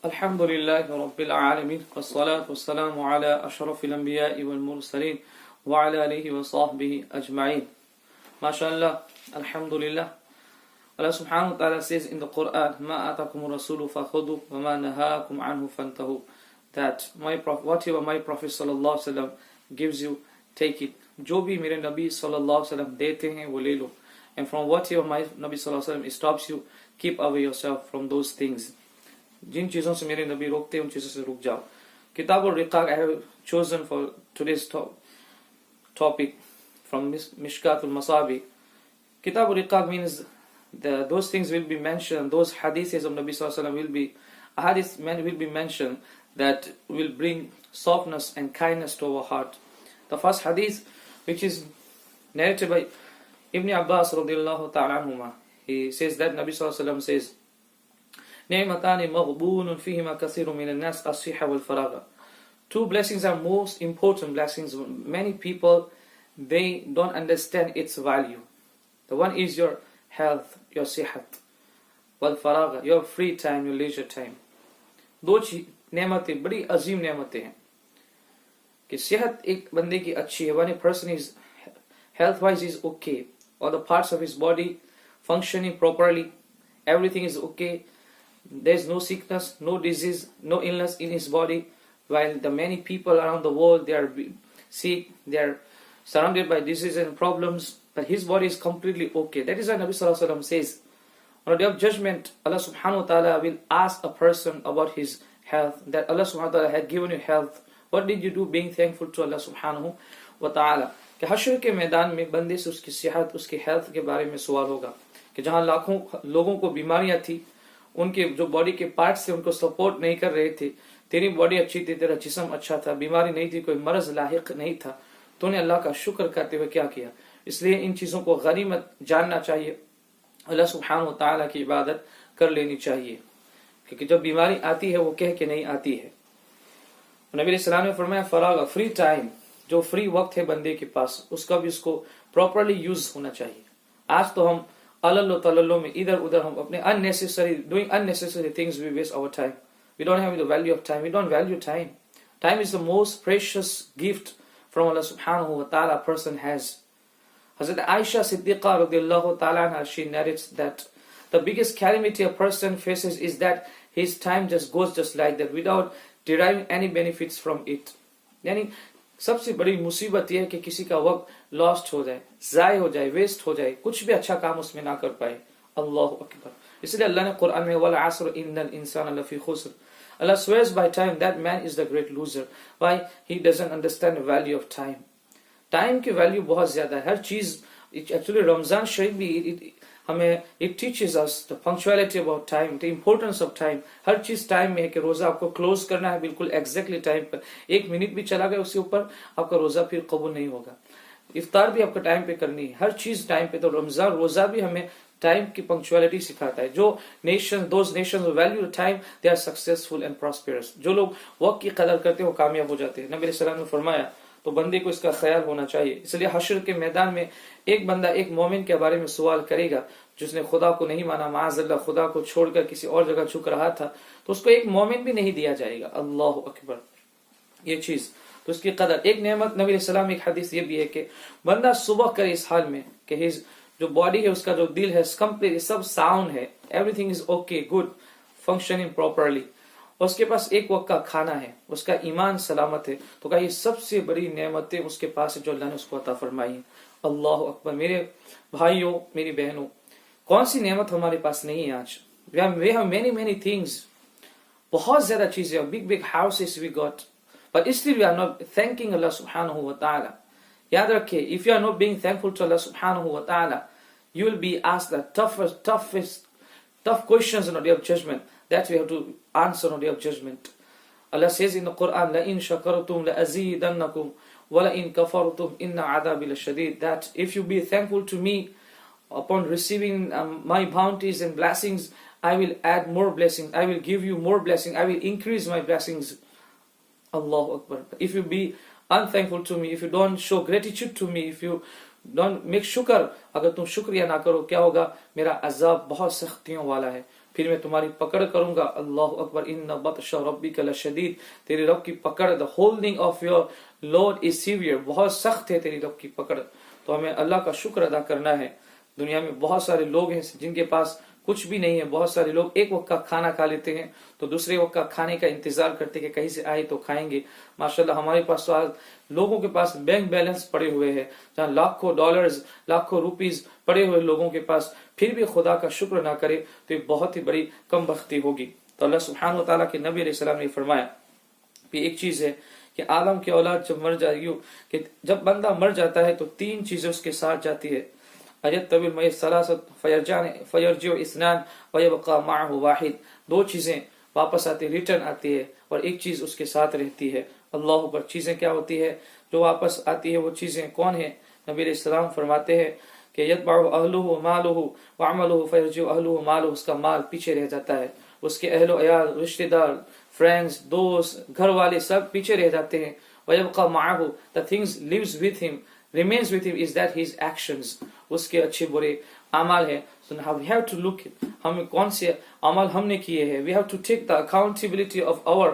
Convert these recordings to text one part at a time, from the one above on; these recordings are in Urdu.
الحمد لله رب العالمين والصلاة والسلام على أشرف الأنبياء والمرسلين وعلى آله وصحبه أجمعين. MashaAllah, Alhamdulillah. Allah subhanahu wa ta'ala says in the Quran, مَا أَتَاكُمُ الرَّسُولُ فَخُذُوا وَمَا نَهَاكُمْ عَنْهُ فَانْتَهُوا, that whatever my Prophet sallallahu alaihi wasallam gives you, take it. جو بھی میرے نبی صلی اللہ علیہ وسلم دیتے ہیں وہ لے لو. And from whatever my Nabi sallallahu alaihi wasallam stops you, keep away yourself from those things. جن چیزوں سے میرے نبی روکتے ہیں ان چیزوں سے رک جاؤ. Kitab al-Riqaq I have chosen for today's topic from Mishkat al-Masabi. Kitab al-Riqaq means those things will be mentioned, those hadiths of Nabi sallallahu alaihi wasallam will be mentioned that will bring softness and kindness to our heart. The first hadith, which is narrated by Ibn Abbas radiyallahu ta'ala anhuma, he says that Nabi sallallahu alaihi wasallam says, نعمتان مغبون فيهما كثير من الناس الصحة والفراغ. Two blessings are most important blessings. Many people, they don't understand its value. The one is your health, your sihat, والفراغ, your free time, your leisure time. دو نعمتیں بڑی عظیم نعمتیں ہیں کہ صحت ایک بندے کی اچھی ہے. When a person is health wise is okay, all the parts of his body functioning properly, everything is okay, there is no sickness, no disease, no illness in his body, while the many people around the world, they are sick, they are surrounded by diseases and problems, but his body is completely okay. That is why Nabi sallallahu alaihi wasallam says, on the day of judgment, Allah subhanahu wa ta'ala will ask a person about his health, that Allah subhanahu wa ta'ala had given you health, what did you do being thankful to Allah subhanahu wa ta'ala. کہ حشر کے میدان میں بندے سے اس کی صحت, اس کی ہیلتھ کے بارے میں سوال ہوگا کہ جہاں لاکھوں لوگوں کو بیماریاں تھی, ان کے جو باڈی کے پارٹس سے ان کو سپورٹ نہیں کر رہے تھے, تیری باڈی اچھی تھی, تیرا جسم اچھا تھا, بیماری نہیں تھی, کوئی مرض لاحق نہیں تھا, تو نے اللہ کا شکر کرتے ہوئے کیا کیا. اس لیے ان چیزوں کو غنیمت جاننا چاہیے, اللہ سبحانہ و تعالیٰ کی عبادت کر لینی چاہیے, کیونکہ جب بیماری آتی ہے وہ کہہ کے نہیں آتی ہے. نبی علیہ السلام نے فرمایا فراغ, فری ٹائم, جو فری وقت ہے بندے کے پاس, اس کا بھی اس کو پراپرلی یوز ہونا چاہیے. آج تو ہم اللہ تعالیٰ میں ادھر ادھر ہم اپنے doing unnecessary things, we waste our time. We don't have the value of time. We don't value time. Time is the most precious gift from Allah subhanahu wa ta'ala a person has. Hazrat Aisha Siddiqa radiallahu ta'ala anha, she narrates that the biggest calamity a person faces is that his time just goes just like that without deriving any benefits from it. یعنی سب سے بڑی مصیبت یہ ہے کہ کسی کا وقت لاسٹ ہو جائے, ضائع ہو جائے, ویسٹ ہو جائے, کچھ بھی اچھا کام اس میں نہ کر پائے. اللہ اکبر. اس لیے اللہ نے قرآن میں وَالْعَصْرِ إِنَّ الْإِنسَانَ لَفِي خُسْرٍ, Allah swears by time, that man is the great loser. Why? He doesn't understand the value of time. Time کی ویلیو بہت زیادہ ہے. ہر چیز, actually رمضان شریف بھی ہمیں it teaches us the punctuality about time, the importance of time. ہر چیز ٹائم میں ہے کہ روزہ آپ کو کلوز کرنا ہے بالکل ایگزیکٹلی ٹائم پر. ایک منٹ بھی چلا گیا اس کے اوپر آپ کا روزہ پھر قبول نہیں ہوگا. افطار بھی آپ کو ٹائم پہ کرنی ہے, ہر چیز ٹائم پہ. تو رمضان روزہ بھی ہمیں ٹائم کی پنکچوالٹی سکھاتا ہے. جو those nations who value time, they are successful and prosperous. جو لوگ وقت کی قدر کرتے ہیں وہ کامیاب ہو جاتے ہیں. نبی علیہ السلام نے فرمایا, تو بندے کو اس کا خیال ہونا چاہیے. اس لیے حشر کے میدان میں ایک بندہ ایک مومن کے بارے میں سوال کرے گا جس نے خدا کو نہیں مانا, معاذ اللہ, خدا کو چھوڑ کر کسی اور جگہ جھک رہا تھا, تو اس کو ایک مومن بھی نہیں دیا جائے گا. اللہ اکبر. یہ چیز تو اس کی قدر. ایک نعمت نبی علیہ السلام ایک حدیث یہ بھی ہے کہ بندہ صبح کرے اس حال میں کہ جو باڈی ہے, اس کا جو دل ہے, کمپلیٹ سب ساؤنڈ ہے, everything is okay, good, functioning properly, اس کے پاس ایک وقت کا کھانا ہے, اس کا ایمان سلامت ہے, تو کہا یہ سب سے بڑی نعمتیں اس کے پاس ہے جو اللہ نے اس کو عطا فرمائی ہیں. اللہ اکبر. میرے بھائیوں, میری بہنوں, کون سی نعمت ہمارے پاس نہیں ہے آج؟ we have many things, بہت زیادہ چیزیں, big houses we got, but still we are not thanking Allah subhanahu wa ta'ala. یاد رکھیں, if you are not being thankful to Allah subhanahu wa ta'ala, you will be asked the tough questions on the day of judgment that we have to answer on the day of judgment. Allah says in the Quran, لَإِن شَكَرْتُمْ لَأَزِيدَنَّكُمْ وَلَإِن كَفَرْتُمْ إِنَّ عَذَابِي لَشَدِيدٌ, that if you be thankful to me upon receiving my bounties and blessings, I will add more blessings, I will give you more blessings, I will increase my blessings. Allah Akbar. If you be unthankful to me, if you don't show gratitude to me, if you don't make shukr, اگر تم شکریہ نہ کرو, کیا ہوگا؟ میرا عذاب بہت سختیوں والا ہے. پھر میں تمہاری پکڑ کروں گا. اللہ اکبر. ان بطش ربک لشدید. تیرے رب کی پکڑ, the holding of your Lord is severe. بہت سخت ہے تیری رب کی پکڑ. تو ہمیں اللہ کا شکر ادا کرنا ہے. دنیا میں بہت سارے لوگ ہیں جن کے پاس کچھ بھی نہیں ہے. بہت سارے لوگ ایک وقت کا کھانا کھا لیتے ہیں تو دوسرے وقت کا کھانے کا انتظار کرتے کہ کہیں سے آئے تو کھائیں گے. ماشاءاللہ ہمارے پاس تو آج لوگوں کے پاس بینک بیلنس پڑے ہوئے ہیں, جہاں لاکھوں ڈالرز لاکھوں روپیز پڑے ہوئے لوگوں کے پاس, پھر بھی خدا کا شکر نہ کرے تو یہ بہت ہی بڑی کم بختی ہوگی. تو اللہ سبحانہ وتعالیٰ کے نبی علیہ السلام نے فرمایا کہ ایک چیز ہے کہ آدم کی اولاد جب مر جائے گی, کہ جب بندہ مر جاتا ہے تو 3 چیزیں اس کے ساتھ جاتی ہے. اجت طویل میت ثلاثت فیرجع اثنان ویبقى معه واحد. 2 چیزیں واپس آتی, ریٹرن آتی ہے, اور ایک چیز اس کے ساتھ رہتی ہے. اللہ پر چیزیں کیا ہوتی ہے جو واپس آتی ہے؟ وہ چیزیں کون ہیں؟ نبی علیہ السلام فرماتے ہیں کہ یتبع اہلہ مالہ وعملہ فیرجع اہلہ مالہ. اس کا مال پیچھے رہ جاتا ہے, اس کے اہل و عیال, رشتہ دار, فرینڈز, دوست, گھر والے سب پیچھے رہ جاتے ہیں. وَيَبْقَى مَعَهُ, the things lives with him, remains with him is that his actions, اس کے اچھے برے اعمال ہیں. So now we have to look at ہمیں کون سے عمل ہم نے کیے ہیں. We have to take the accountability of our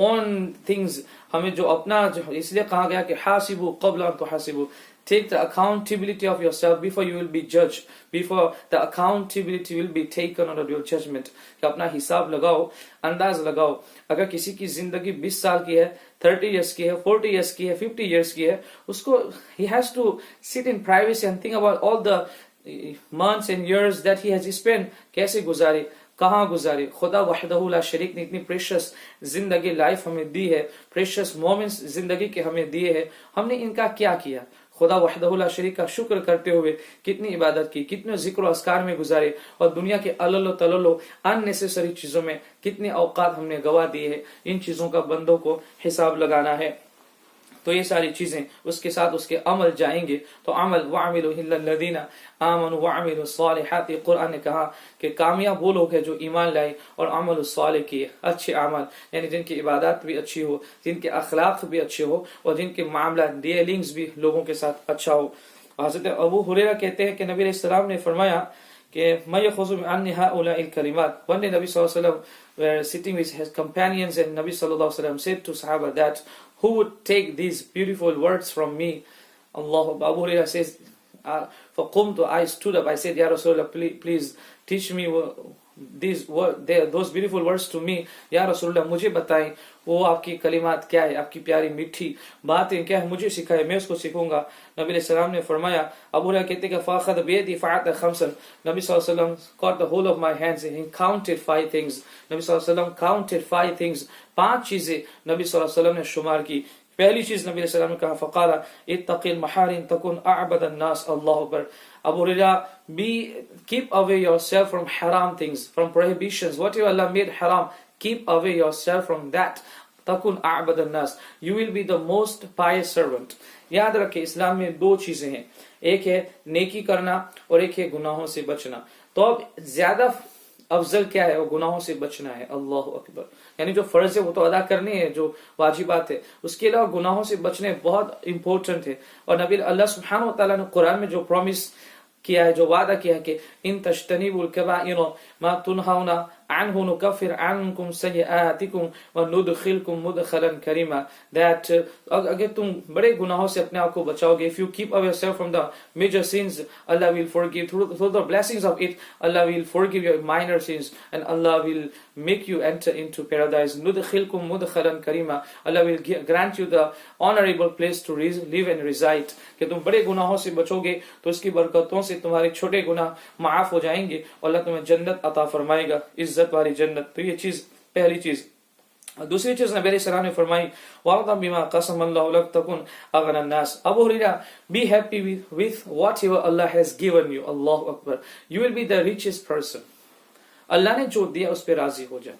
own things. ہمیں جو اپنا جو اس لیے کہا گیا کہ حاسبوا قبل ان تحاسبوا. Take the accountability of yourself before you will be judged, before the accountability will be taken under your judgment. کہ اپنا حساب لگاؤ, انداز لگاؤ. اگر کسی کی زندگی 20 سال کی ہے, 30 years کی ہے, 40 years کی ہے, 50 years کی ہے, اس کو he has to sit in privacy and think about all the months and years that he has spent. کیسے گزارے, کہاں گزارے. خدا وحدہ لا شریک نے اتنی پریشس زندگی لائف ہمیں دی ہے, پریشس مومنٹس زندگی کے ہمیں دیے ہیں. ہم نے ان کا کیا کیا؟ خدا وحدہ لا شریک کا شکر کرتے ہوئے کتنی عبادت کی, کتنے ذکر و اذکار میں گزارے, اور دنیا کے علل و تلل و unnecessary چیزوں میں کتنے اوقات ہم نے گوا دیے ہیں. ان چیزوں کا بندوں کو حساب لگانا ہے. تو یہ ساری چیزیں اس کے ساتھ اس کے عمل جائیں گے. تو عمل وَعَمِلُوا إِلَّا الَّذِينَ آمَنُوا وَعَمِلُوا الصَّالِحَاتِ. قرآن نے کہا کہ کامیاب وہ لوگ ہیں جو ایمان لائے اور عمل الصالح کیے, اچھے عمل, یعنی جن کی عبادات بھی اچھی ہو, جن کے اخلاق بھی اچھے ہو, اور جن کے معاملات ڈیلنگز بھی لوگوں کے ساتھ اچھا ہو. حضرت ابو ہریرہ کہتے ہیں کہ نبی علیہ السلام نے فرمایا کہ مَن يَأْخُذُ مِنْ هَؤُلَاءِ الْكَلِمَاتِ. One day Nabi sallallahu alaihi wasallam were sitting with his companions, and Nabi sallallahu alaihi wasallam said to Sahaba that who would take these beautiful words from me? Allah. Abu Hurairah says, فَقُمْتُ, I stood up, I said, Ya Rasulullah, please teach me those beautiful words to me. Ya Rasulullah, مجھے بتائیں وہ آپ کی کلمات کیا ہے, آپ کی پیاری میٹھی باتیں کیا ہے, مجھے سکھائے, میں اس کو سیکھوں گا. نبی علیہ السلام نے فرمایا, ابو ہریرہ کہتے کہ فَأَخَذَ بِيَدِي فَعَدَّ خَمْسًا. نبی صلی اللہ علیہ وسلم caught the whole of my hands and he counted 5 things. نبی صلی اللہ علیہ وسلم counted 5 things. 5 چیزیں نبی صلی اللہ علیہ وسلم نے شمار کی. پہلی چیز نبی علیہ السلام نے کہا فقال اتق المحارم تكن اعبد الناس. اللہ اکبر. ابو ہریرہ, keep away yourself from haram things, from prohibitions, whatever Allah made haram, keep away yourself from that. تکن اعبد الناس, you will be the most pious servant. یاد رکھیں اسلام میں 2 چیزیں ہیں, ایک ہے نیکی کرنا اور ایک ہے گناہوں سے بچنا. تو اب زیادہ افضل کیا ہے؟ وہ گناہوں سے بچنا ہے. اللہ اکبر. یعنی جو فرض ہے وہ تو ادا کرنے ہیں, جو واجبات ہے, اس کے علاوہ گناہوں سے بچنے بہت امپورٹنٹ ہے. اور نبی اللہ سبحانہ وتعالی نے قرآن میں جو پرومس کیا ہے, جو وعدہ کیا ہے کہ ان تجتنبوا الکبائر ما تنہون عنہ نکفر عنکم سیئاتکم وندخلکم مدخلا کریما. that اگر تم بڑے گناہوں سے اپنے آپ کو بچاؤ گے, if you keep away yourself from the major sins, Allah will forgive through the blessings of it. Allah will forgive your minor sins and Allah will make you enter into paradise. ندخلکم مدخلا Karima. Allah will grant you the honorable place to live and reside. کہ تم بڑے گناہوں سے بچو گے تو اس کی برکتوں سے تمہارے چھوٹے گناہ معاف ہو جائیں گے اور اللہ تمہیں جنت عطا فرمائے گا, عزت والی جنت. تو یہ چیز پہلی چیز. دوسری چیز نبی علیہ السلام نے فرمائی وَاعْظَمْ بِمَا قَسَمَ اللَّهُ لَكَ تَكُنْ أَغْنَى النَّاسِ. Abu Hurairah, be happy with whatever Allah has given you. Allah Akbar. You will be the richest person. اللہ نے جو دیا اس پہ راضی ہو جائے.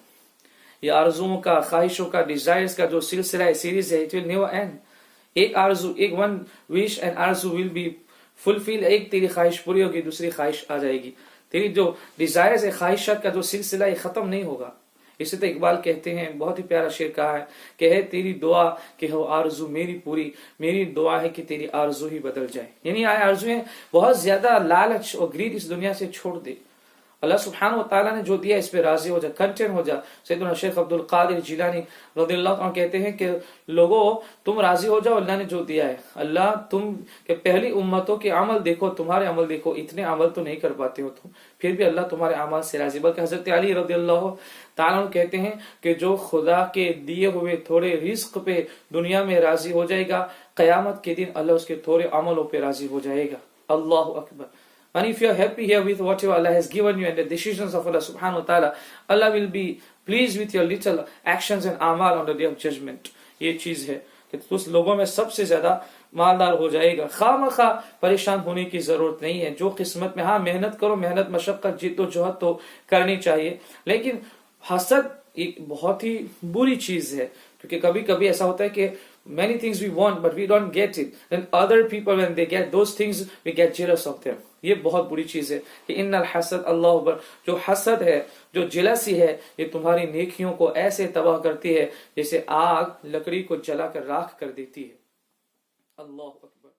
یہ آرزوؤں کا, خواہشوں کا, ڈیزائرز کا جو سلسلہ ہے, سیریز ہے, it will never end. ایک آرزو, ایک one wish and آرزو will be fulfilled. ایک تیری خواہش پوری ہوگی, دوسری خواہش آ جائے گی. تیری جو ڈیزائرز ہے, خواہشات کا جو سلسلہ ہے, ختم نہیں ہوگا. اسے تو اقبال کہتے ہیں, بہت ہی پیارا شعر کہا ہے کہ ہے تیری دعا کہ ہو آرزو میری پوری, میری دعا ہے کہ تیری آرزو ہی بدل جائے. یعنی آرزویں بہت زیادہ لالچ اور گرید اس دنیا سے چھوڑ دے. اللہ سبحانہ و تعالیٰ نے جو دیا اس پہ راضی ہو جا، کنٹینٹ ہو جا. سیدنا شیخ عبد القادر جیلانی رضی اللہ عنہ کہتے ہیں کہ لوگوں تم راضی ہو جاؤ اللہ نے جو دیا ہے. اللہ تم کہ پہلی امتوں کے عمل دیکھو، تمہارے عمل دیکھو، اتنے عمل تو نہیں کر پاتے ہو تم، پھر بھی اللہ تمہارے اعمال سے راضی. بلکہ حضرت علی رضی اللہ تعالیٰ عنہ کہتے ہیں کہ جو خدا کے دیے ہوئے تھوڑے رزق پہ دنیا میں راضی ہو جائے گا، قیامت کے دن اللہ اس کے تھوڑے عملوں پہ راضی ہو جائے گا. اللہ اکبر. And if you are happy here with whatever Allah has given you and the decisions of Allah subhanahu wa ta'ala, Allah will be pleased with your little actions and amal on the day of judgment. یہ چیز ہے کہ اس لوگوں میں سب سے زیادہ مالدار ہو جائے گا. خواہ مخواہ پریشان ہونے کی ضرورت نہیں ہے. جو قسمت میں، ہاں محنت کرو، محنت مشقت جد و جہد تو کرنی چاہیے، لیکن حسد ایک بہت ہی بری چیز ہے. کیونکہ کبھی کبھی ایسا ہوتا ہے کہ many things we want but we don't get it, then other people when they get those things we get jealous of them. یہ بہت بری چیز ہے کہ ان الحسد اللہ اکبر. جو حسد ہے، جو جلسی ہے، یہ تمہاری نیکیوں کو ایسے تباہ کرتی ہے جیسے آگ لکڑی کو جلا کر راکھ کر دیتی ہے. اللہ اکبر.